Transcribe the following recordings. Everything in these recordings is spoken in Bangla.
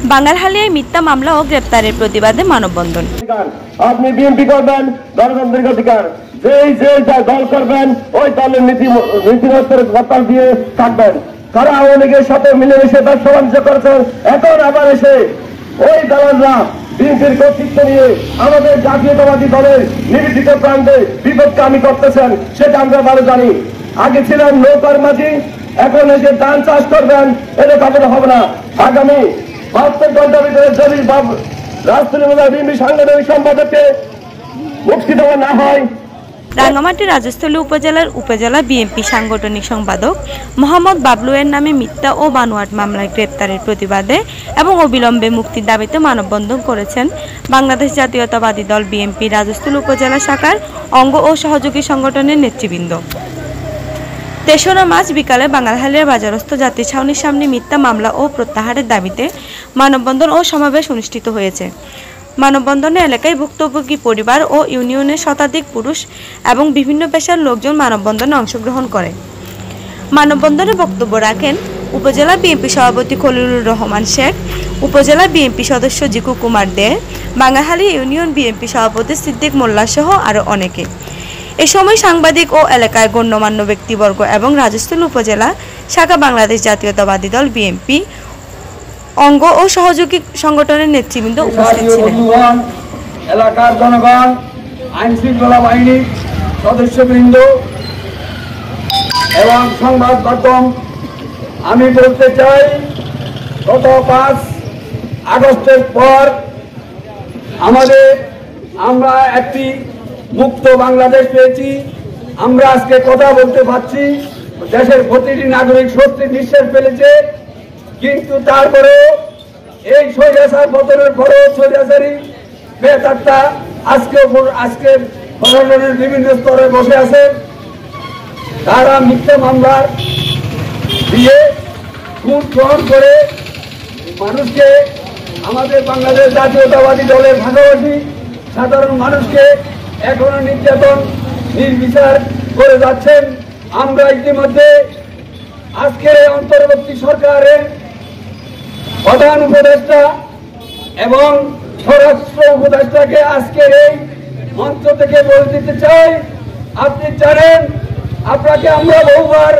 বাঙ্গালহালিয়ায় মিথ্যা মামলা ও গ্রেপ্তারের প্রতিবাদে মানববন্ধন। আপনি বিএনপি করবেন, গণতান্ত্রিক অধিকার, যে দল করবেন ওই দলের নীতিমত্তের কথা দিয়ে থাকবেন। তারা আওয়ামী লীগের সাথে মিলেমিশে ব্যবসা বাণিজ্য করেছেন, এখন আবার এসে ওই দালালরা বিএনপির কর্তৃত্ব নিয়ে আমাদের জাতীয়তাবাদী দলের নিবেদিত প্রান্তে বিপদকামী করতেছেন, সেটা আমরা ভালো জানি। আগে ছিলেন নৌকার মাঝি, এখন এই যে ধান চাষ করবেন এটা খবর হবে না। আগামী 72 ঘন্টার ভিতরে যদি রাজধানী বিএনপি সাংগঠনিক সম্পাদককে মুক্তি দেওয়া না হয়। রাঙ্গামাটি রাজস্থলী উপজেলার উপজেলা বিএনপি সাংগঠনিক সম্পাদক মোহাম্মদ বাবলু এর নামে মিথ্যা ও বানোয়াট মামলায় গ্রেপ্তারের প্রতিবাদে এবং অবিলম্বে মুক্তির দাবিতে মানববন্ধন করেছেন বাংলাদেশ জাতীয়তাবাদী দল বিএনপি রাজস্থলী উপজেলা শাখার অঙ্গ ও সহযোগী সংগঠনের নেতৃবৃন্দ। ৩রা মার্চ বিকালে বাঙ্গালহালিয়ার বাজারস্থ যাত্রী ছাউনির সামনে মিথ্যা মামলা ও প্রত্যাহারের দাবিতে মানববন্ধন ও সমাবেশ অনুষ্ঠিত হয়েছে। মানববন্ধনে এলাকায় ভুক্তভোগী পরিবার ও ইউনিয়নের শতাধিক পুরুষ এবং বিভিন্ন পেশার লোকজন মানববন্ধনে অংশগ্রহণ করে। মানববন্ধনে বক্তব্য রাখেন উপজেলা বিএনপি সভাপতি খলিলুর রহমান শেখ, উপজেলা বিএনপি সদস্য জিকু কুমার দে, বাঙ্গালহালিয়া ইউনিয়ন বিএনপি সভাপতি সিদ্দিক মোল্লা সহ আরও অনেকে। এ সময় সাংবাদিক ও এলাকায় গণ্যমান্য ব্যক্তিবর্গ এবং রাজস্থলী উপজেলা শাখা বাংলাদেশ জাতীয়তাবাদী দল বিএনপি অঙ্গ ও সহযোগী সংগঠনের নেতৃবৃন্দ উপস্থিত ছিলেন। এলাকার জনগণ, আইন শৃঙ্খলা বাহিনীর সদস্যবৃন্দ এবং সংবাদ মাধ্যম, আমি বলতে চাই গত 5 আগস্টের পর আমরা একটি মুক্ত বাংলাদেশ পেয়েছি। আমরা আজকে কথা বলতে পারছি, দেশের প্রতিটি নাগরিক স্বস্তির নিঃশ্বাস ফেলেছে। কিন্তু তারপরেও এই স্বৈরাচার পতনের পরেও স্বৈরাচারী বেতাত্তা আজকের প্রশাসনের বিভিন্ন স্তরে বসে আছে। তারা মিথ্যা মামলা দিয়ে খুন গ্রহণ করে মানুষকে, আমাদের বাংলাদেশ জাতীয়তাবাদী দলের ভাষাভাষী সাধারণ মানুষকে এখনো নির্যাতন নির্বিচার করে যাচ্ছেন। আমরা ইতিমধ্যে আজকের এই অন্তর্বর্তী সরকারের প্রধান উপদেষ্টা এবং স্বরাষ্ট্র উপদেষ্টাকে আজকের এই মঞ্চ থেকে বলে দিতে চাই, আপনি জানেন আপনাকে আমরা বহুবার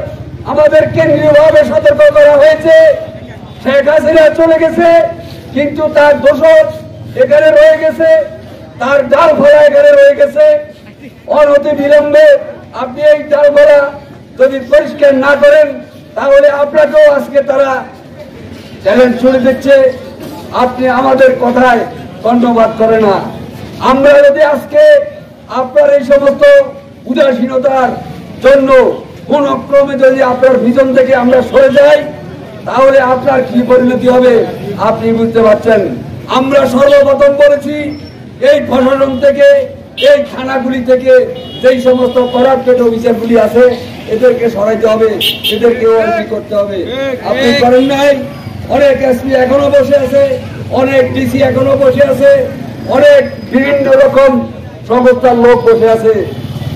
আমাদের কেন্দ্রীয়ভাবে সতর্ক করা হয়েছে। শেখ হাসিনা চলে গেছে, কিন্তু তার দোষর এখানে রয়ে গেছে, তার ডাল ফলা এখানে রয়ে গেছে। অনতি বিলম্বে আপনি এই ডাল ফলা যদি পরিষ্কার না করেন তাহলে আপনাকেও আজকে তারা চ্যালেঞ্জ ছুড়ে দিচ্ছে। আপনি আমাদের কথায় কর্ণপাত করে না। আমরা যদি আজকে আপনার এই সমস্ত উদাসীনতার জন্য কোন ক্রমে যদি আপনার ভিজন থেকে আমরা সরে যাই তাহলে আপনার কি পরিণতি হবে আপনি বুঝতে পারছেন। আমরা সর্বপ্রথম বলেছি এই প্রশাসন থেকে, এই থানাগুলি থেকে যেই সমস্ত করাপ্টেড অফিসারগুলি আছে এদেরকে সরাইতে হবে, এদেরকে ওএলপি করতে হবে। আপনি করেন নাই। অনেক এসপি এখনো বসে আছে, অনেক ডিসি এখনো বসে আছে, অনেক বিভিন্ন রকম সংস্থার লোক বসে আছে।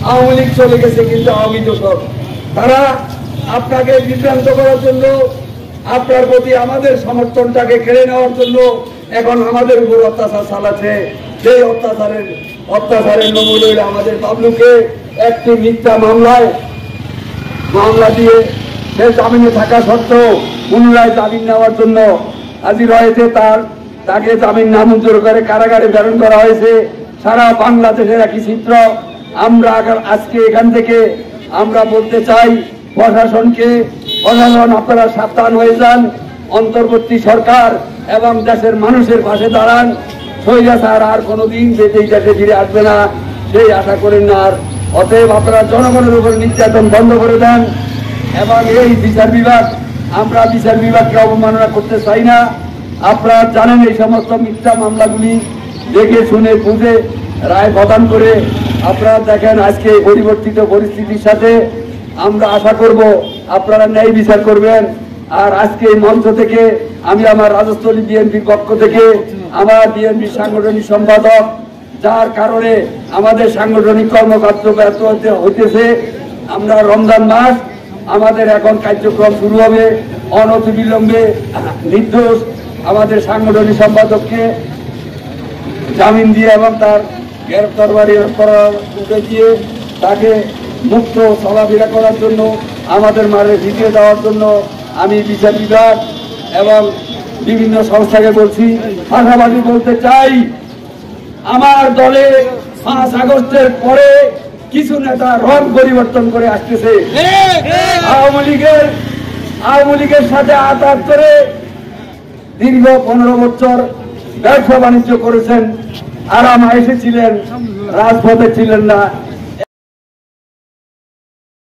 আওয়ামী লীগ চলে গেছে, কিন্তু আওয়ামী দোষর তারা আপনাকে বিভ্রান্ত করার জন্য, আপনার প্রতি আমাদের সমর্থনটাকে কেড়ে নেওয়ার জন্য এখন আমাদের উপর অত্যাচার চালাচ্ছে। সেই অত্যাচারের নমুনা আমাদের বাবলুকে একটি মিথ্যা মামলা দিয়ে সে জামিনে থাকা সত্ত্বেও পুনরায় জামিন নেওয়ার জন্য হাজির হয়েছে। তাকে জামিন নামঞ্জুর করে কারাগারে প্রেরণ করা হয়েছে। সারা বাংলাদেশের একই চিত্র। আমরা আজকে এখান থেকে আমরা বলতে চাই প্রশাসন আপনারা সাবধান হয়ে যান। অন্তর্বর্তী সরকার এবং দেশের মানুষের পাশে দাঁড়ান। স্বৈরাচার আর কোনোদিন এই দেশে ফিরে আসবে না, সেই আশা করেন না। আর অতএব আপনারা জনগণের উপর নির্যাতন বন্ধ করে দেন। এবং এই বিচার বিভাগ, আমরা বিচার বিভাগকে অবমাননা করতে চাই না। আপনারা জানেন এই সমস্ত মিথ্যা মামলাগুলি দেখে শুনে বুঝে রায় প্রদান করে আপনারা দেখেন আজকে পরিবর্তিত পরিস্থিতির সাথে আমরা আশা করব আপনারা ন্যায় বিচার করবেন। আর আজকে এই মঞ্চ থেকে আমি আমার রাজস্থলী বিএনপির পক্ষ থেকে আমার বিএনপি সাংগঠনিক সম্পাদক, যার কারণে আমাদের সাংগঠনিক কর্মকাণ্ড ব্যর্থ হইতেছে। আমরা রমজান মাস, আমাদের এখন কার্যক্রম শুরু হবে। অনতিবিলম্বে নির্দোষ আমাদের সাংগঠনিক সম্পাদককে জামিন দিয়ে এবং তার গ্রেফতার বাড়ি করার উঠে দিয়ে তাকে মুক্ত চলাফেরা করার জন্য আমাদের মাঠে ফিরিয়ে দেওয়ার জন্য আমি বিচার বিভাগ এবং বিভিন্ন সংস্থাকে বলছি। পাশাপাশি বলতে চাই, আমার দলে 5 আগস্টের পরে কিছু নেতা রং পরিবর্তন করে আসতেছে। আওয়ামী লীগের সাথে আঘাত করে দীর্ঘ 15 বছর ব্যবসা বাণিজ্য করেছেন। আরাম এসেছিলেন, রাজপথে ছিলেন না।